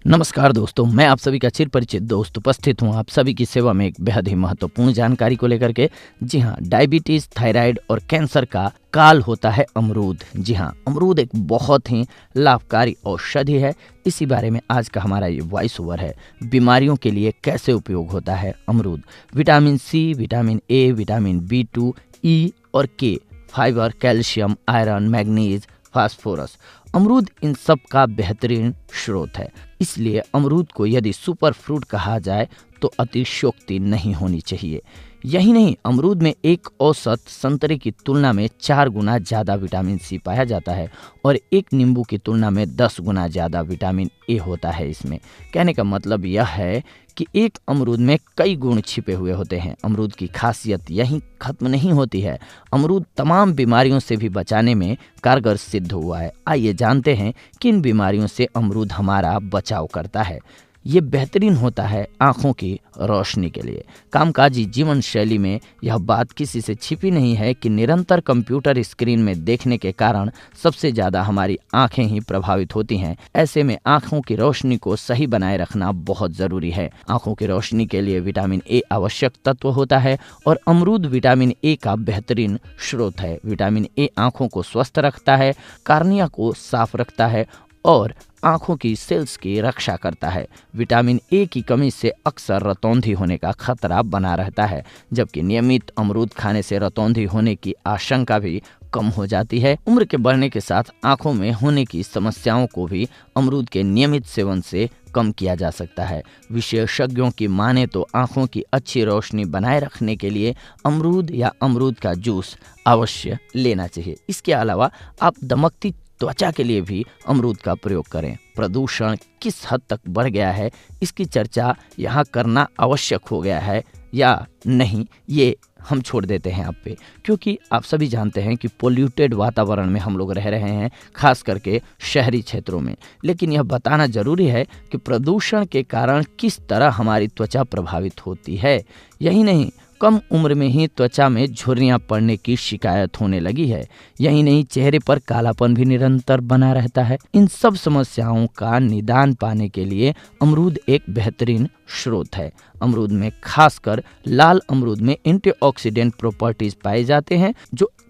नमस्कार दोस्तों, मैं आप सभी का चिर परिचित दोस्त उपस्थित हूँ आप सभी की सेवा में एक बेहद ही महत्वपूर्ण जानकारी को लेकर के। जी हाँ, डायबिटीज, थायराइड और कैंसर का काल होता है अमरूद। जी हाँ, अमरूद एक बहुत ही लाभकारी औषधि है। इसी बारे में आज का हमारा ये वॉइस ओवर है। बीमारियों के लिए कैसे उपयोग होता है अमरूद। Vitamin C, vitamin A, vitamin B2, E और K, fibre, calcium, iron, manganese, phosphorus, अमरूद इन सब का बेहतरीन स्रोत है। इसलिए अमरूद को यदि सुपर फ्रूट कहा जाए तो अतिशयोक्ति नहीं होनी चाहिए। यही नहीं, अमरूद में एक औसत संतरे की तुलना में 4 गुना ज़्यादा विटामिन सी पाया जाता है और एक नींबू की तुलना में 10 गुना ज़्यादा विटामिन ए होता है इसमें। कहने का मतलब यह है कि एक अमरूद में कई गुण छिपे हुए होते हैं। अमरूद की खासियत यहीं खत्म नहीं होती है। अमरूद तमाम बीमारियों से भी बचाने में कारगर सिद्ध हुआ है। आइए जानते हैं किन बीमारियों से अमरूद हमारा बचाव करता है। ये बेहतरीन होता है आँखों की रोशनी के लिए। कामकाजी जीवन शैली में यह बात किसी से छिपी नहीं है कि निरंतर कंप्यूटर स्क्रीन में देखने के कारण सबसे ज़्यादा हमारी आँखें ही प्रभावित होती हैं। ऐसे में आँखों की रोशनी को सही बनाए रखना बहुत ज़रूरी है। आँखों की रोशनी के लिए विटामिन ए आवश्यक तत्व होता है और अमरूद विटामिन ए का बेहतरीन स्रोत है। विटामिन ए आँखों को स्वस्थ रखता है, कार्निया को साफ रखता है और आँखों की सेल्स की रक्षा करता है। विटामिन ए की कमी से अक्सर रतौंधी होने का खतरा बना रहता है, जबकि नियमित अमरूद खाने से रतौंधी होने की आशंका भी कम हो जाती है। उम्र के बढ़ने के साथ आँखों में होने की समस्याओं को भी अमरूद के नियमित सेवन से कम किया जा सकता है। विशेषज्ञों की माने तो आँखों की अच्छी रोशनी बनाए रखने के लिए अमरूद या अमरूद का जूस अवश्य लेना चाहिए। इसके अलावा आप दमकती त्वचा के लिए भी अमरूद का प्रयोग करें। प्रदूषण किस हद तक बढ़ गया है, इसकी चर्चा यहाँ करना आवश्यक हो गया है या नहीं, ये हम छोड़ देते हैं आप पे, क्योंकि आप सभी जानते हैं कि पोल्यूटेड वातावरण में हम लोग रह रहे हैं, खास करके शहरी क्षेत्रों में। लेकिन यह बताना जरूरी है कि प्रदूषण के कारण किस तरह हमारी त्वचा प्रभावित होती है। यही नहीं, कम उम्र में ही त्वचा में झुर्रियां पड़ने की शिकायत होने लगी है। यही नहीं, चेहरे पर कालापन भी निरंतर बना रहता है। इन सब समस्याओं का निदान पाने के लिए अमरूद एक बेहतरीन स्रोत है। अमरूद में खासकर लाल अमरूद में एंटीऑक्सीडेंट प्रॉपर्टीज पाए जाते हैं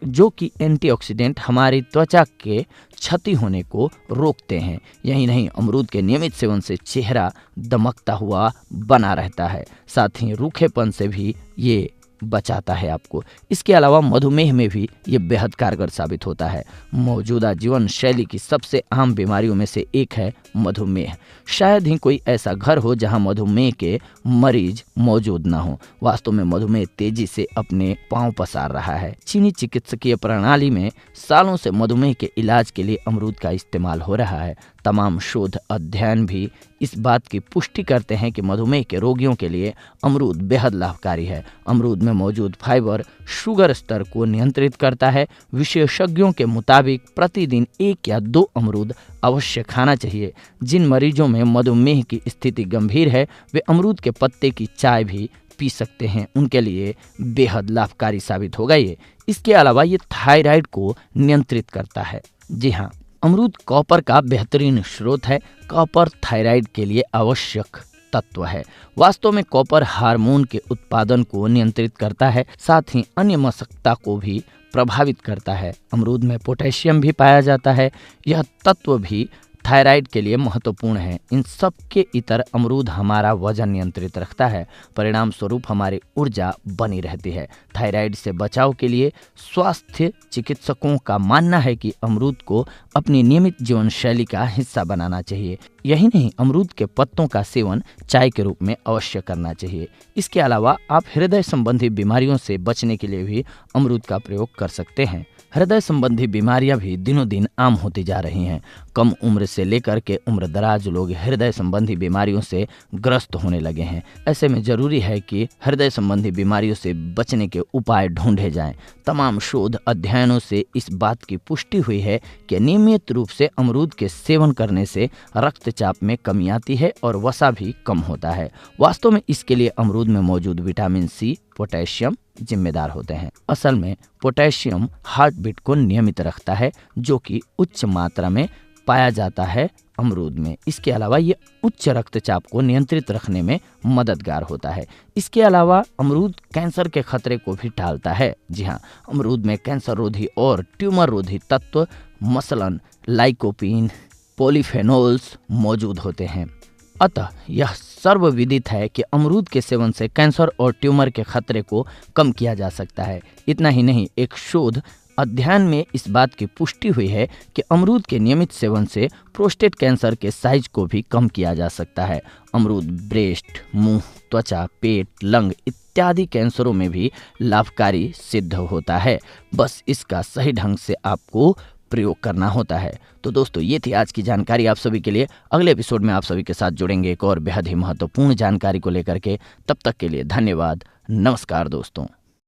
जो कि एंटीऑक्सीडेंट हमारी त्वचा के क्षति होने को रोकते हैं। यही नहीं, अमरूद के नियमित सेवन से चेहरा दमकता हुआ बना रहता है, साथ ही रूखेपन से भी ये बचाता है आपको। इसके अलावा मधुमेह में भी ये बेहद कारगर साबित होता है। मौजूदा जीवन शैली की सबसे आम बीमारियों में से एक है मधुमेह। शायद ही कोई ऐसा घर हो जहां मधुमेह के मरीज मौजूद ना हो। वास्तव में मधुमेह तेजी से अपने पांव पसार रहा है। चीनी चिकित्सकीय प्रणाली में सालों से मधुमेह के इलाज के लिए अमरूद का इस्तेमाल हो रहा है। तमाम शोध अध्ययन भी इस बात की पुष्टि करते हैं कि मधुमेह के रोगियों के लिए अमरूद बेहद लाभकारी है। अमरूद में मौजूद फाइबर शुगर स्तर को नियंत्रित करता है। विशेषज्ञों के मुताबिक प्रतिदिन 1 या 2 अमरूद अवश्य खाना चाहिए। जिन मरीजों में मधुमेह की स्थिति गंभीर है वे अमरूद के पत्ते की चाय भी पी सकते हैं। उनके लिए बेहद लाभकारी साबित होगा ये। इसके अलावा ये थायराइड को नियंत्रित करता है। जी हाँ, अमरूद कॉपर का बेहतरीन स्रोत है। कॉपर थायराइड के लिए आवश्यक तत्व है। वास्तव में कॉपर हार्मोन के उत्पादन को नियंत्रित करता है, साथ ही अन्य मशक्ता को भी प्रभावित करता है। अमरूद में पोटेशियम भी पाया जाता है। यह तत्व भी थायराइड के लिए महत्वपूर्ण है। इन सब के इतर अमरूद हमारा वजन नियंत्रित रखता है। परिणाम स्वरूप हमारी ऊर्जा बनी रहती है। थायराइड से बचाव के लिए स्वास्थ्य चिकित्सकों का मानना है कि अमरूद को अपनी नियमित जीवन शैली का हिस्सा बनाना चाहिए। यही नहीं, अमरूद के पत्तों का सेवन चाय के रूप में अवश्य करना चाहिए। इसके अलावा आप हृदय संबंधी बीमारियों से बचने के लिए भी अमरूद का प्रयोग कर सकते हैं। हृदय संबंधी बीमारियां भी दिनों दिन आम होती जा रही हैं। कम उम्र से लेकर के उम्र दराज लोग हृदय संबंधी बीमारियों से ग्रस्त होने लगे हैं। ऐसे में जरूरी है कि हृदय संबंधी बीमारियों से बचने के उपाय ढूंढे जाएं। तमाम शोध अध्ययनों से इस बात की पुष्टि हुई है कि नियमित रूप से अमरूद के सेवन करने से रक्तचाप में कमी आती है और वसा भी कम होता है। वास्तव में इसके लिए अमरूद में मौजूद विटामिन सी, पोटेशियम जिम्मेदार होते हैं। असल में पोटेशियम हार्ट बीट को नियमित रखता है, जो कि उच्च मात्रा में पाया जाता है अमरूद में। इसके अलावा ये उच्च रक्तचाप को नियंत्रित रखने में मददगार होता है। इसके अलावा अमरूद कैंसर के खतरे को भी टालता है। जी हाँ, अमरूद में कैंसर रोधी और ट्यूमर रोधी तत्व मसलन लाइकोपीन, पॉलीफेनोल्स मौजूद होते हैं। अतः यह सर्वविदित है कि अमरूद के सेवन से कैंसर और ट्यूमर के खतरे को कम किया जा सकता है। इतना ही नहीं, एक शोध अध्ययन में इस बात की पुष्टि हुई है कि अमरूद के नियमित सेवन से प्रोस्टेट कैंसर के साइज को भी कम किया जा सकता है। अमरूद ब्रेस्ट, मुंह, त्वचा, पेट, लंग इत्यादि कैंसरों में भी लाभकारी सिद्ध होता है। बस इसका सही ढंग से आपको प्रयोग करना होता है। तो दोस्तों, ये थी आज की जानकारी आप सभी के लिए। अगले एपिसोड में आप सभी के साथ जुड़ेंगे एक और बेहद ही महत्वपूर्ण जानकारी को लेकर के। तब तक के लिए धन्यवाद। नमस्कार दोस्तों।